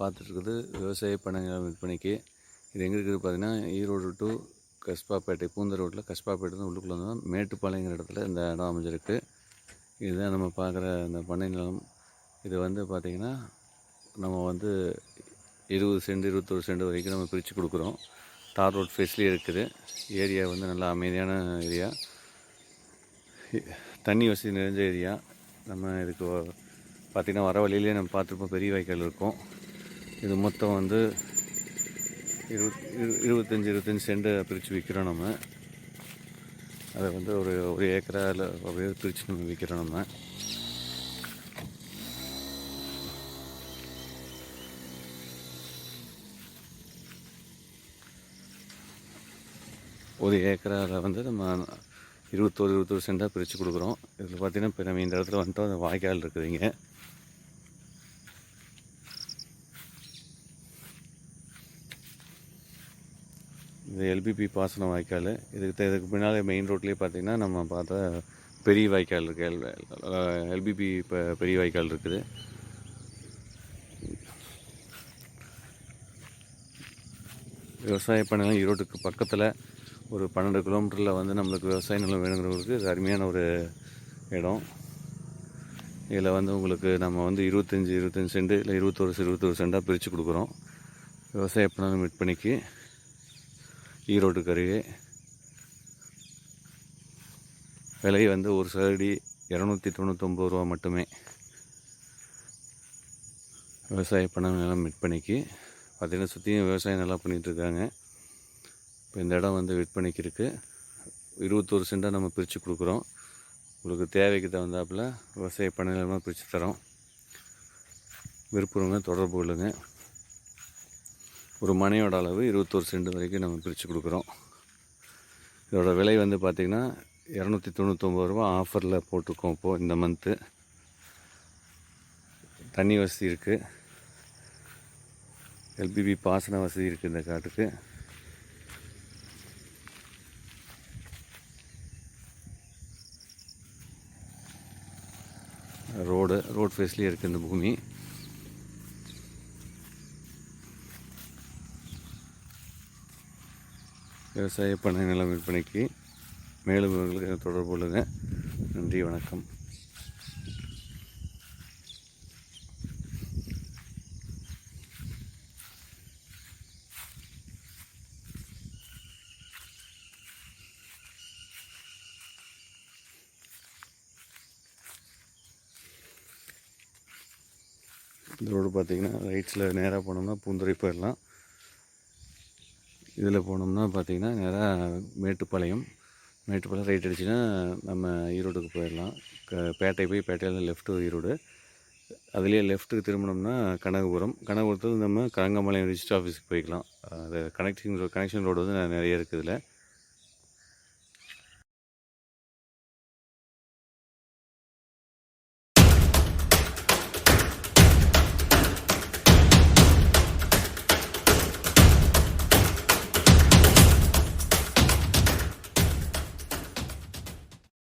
பார்த்துட்ருக்குது விவசாய பண்ணைகள் விற்பனைக்கு. இது எங்கே இருக்குது பார்த்தீங்கன்னா, ஈரோடு டு கஸ்பாப்பேட்டை, பூந்தர் ரோட்டில் கஸ்பாப்பேட்டை தான் உள்ளுக்குள்ளே தான் மேட்டுப்பாளையங்கிற இடத்துல இந்த இடம் அமைஞ்சிருக்கு. இதுதான் நம்ம பார்க்குற இந்த பண்ணை நிலம். இது வந்து பார்த்திங்கன்னா நம்ம வந்து 20 சென்ட் 21 சென்ட் வரைக்கும் நம்ம பிரித்து கொடுக்குறோம். தார் ரோட் ஃபேஸ்லேயே இருக்குது. ஏரியா வந்து நல்லா அமைதியான ஏரியா, தண்ணி வசதி நிறைஞ்ச ஏரியா. நம்ம இதுக்கு பார்த்திங்கன்னா வர வழியிலே நம்ம பார்த்துருப்போம், பெரிய வாய்க்கால் இருக்கும். இது மொத்தம் வந்து 25 சென்ட் பிரித்து விற்கிறோம். நம்ம அதை வந்து ஒரு ஏக்கரால் அப்படியே பிரித்து நம்ம விற்கிறோம். நம்ம ஒரு ஏக்கரால் வந்து நம்ம 21 சென்டாக பிரித்து கொடுக்குறோம். இதில் பார்த்திங்கன்னா இப்போ நம்ம இந்த இடத்துல வந்துட்டோம், அந்த வாய்க்கால் இருக்குதுங்க. இது எல்பிபி பாசன வாய்க்கால். இதுக்கு பின்னால் மெயின் ரோட்லேயே பார்த்திங்கன்னா நம்ம பார்த்தா பெரிய வாய்க்கால் இருக்குது. எல்பிபி இப்போ பெரிய வாய்க்கால் இருக்குது. விவசாய பண்ணைகள் ஈரோட்டுக்கு பக்கத்தில் ஒரு 12 கிலோமீட்டரில் வந்து நம்மளுக்கு விவசாய நிலம் வேணுங்கிறவங்களுக்கு இது அருமையான ஒரு இடம். இதில் வந்து உங்களுக்கு நம்ம வந்து 25 சென்ட் இல்லை 21 சென்டாக பிரித்து கொடுக்குறோம். விவசாய பண்ணை விற்பனைக்கு ஈரோட்டுக்கு அருகே. விலை வந்து ஒரு சதுரடி 299 ரூபா மட்டுமே. விவசாய பண்ணை நிலம் விற்பனைக்கு பார்த்திங்கன்னா சுற்றியும் விவசாயம் நல்லா பண்ணிகிட்ருக்காங்க. இப்போ இந்த இடம் வந்து விற்பனைக்கு இருக்குது. 21 சென்டாக நம்ம பிரித்து கொடுக்குறோம். உங்களுக்கு தேவைக்கு தகுந்தாப்பில் விவசாய பண்ணை நிலமாக பிரித்து தரோம். விருப்பங்க தொடர்பு கொள்ளுங்க. ஒரு மனையோட அளவு 21 சென்ட் வரைக்கும் நம்ம பிரித்து கொடுக்குறோம். இதோட விலை வந்து பார்த்திங்கன்னா 299 ரூபா ஆஃபரில் போட்டிருக்கோம். இப்போது இந்த மந்த்து தண்ணி வசதி இருக்குது, எல்பிபி பாசன வசதி இருக்குது இந்த காட்டுக்கு. ரோட் ஃபேஸ்லேயே இருக்குது இந்த பூமி. விவசாய பண்ணை நிலம் விற்பனைக்கு மேலும் இவர்களுக்கு தொடர்பு கொள்ளுங்க. நன்றி, வணக்கம். இந்த ரோடு பார்த்திங்கன்னா ரைட்ஸில் நேராக போனோம்னா பூந்துறை போயிடலாம். இதில் போனோம்னா பார்த்திங்கன்னா நேராக மேட்டுப்பாளையம் ரைட் அடிச்சுன்னா நம்ம ஈரோடுக்கு போயிடலாம். பேட்டை போய் பேட்டையில் லெஃப்ட்டு ஈரோடு. அதுலேயே லெஃப்ட்டுக்கு திரும்பினோம்னா கனகபுரத்தில் நம்ம கரங்கம்பாளையம் ரிஜிஸ்டர் ஆஃபீஸுக்கு போய்க்கலாம். அது கனெக்ஷன் ரோடு வந்து நிறைய இருக்குது இதில்.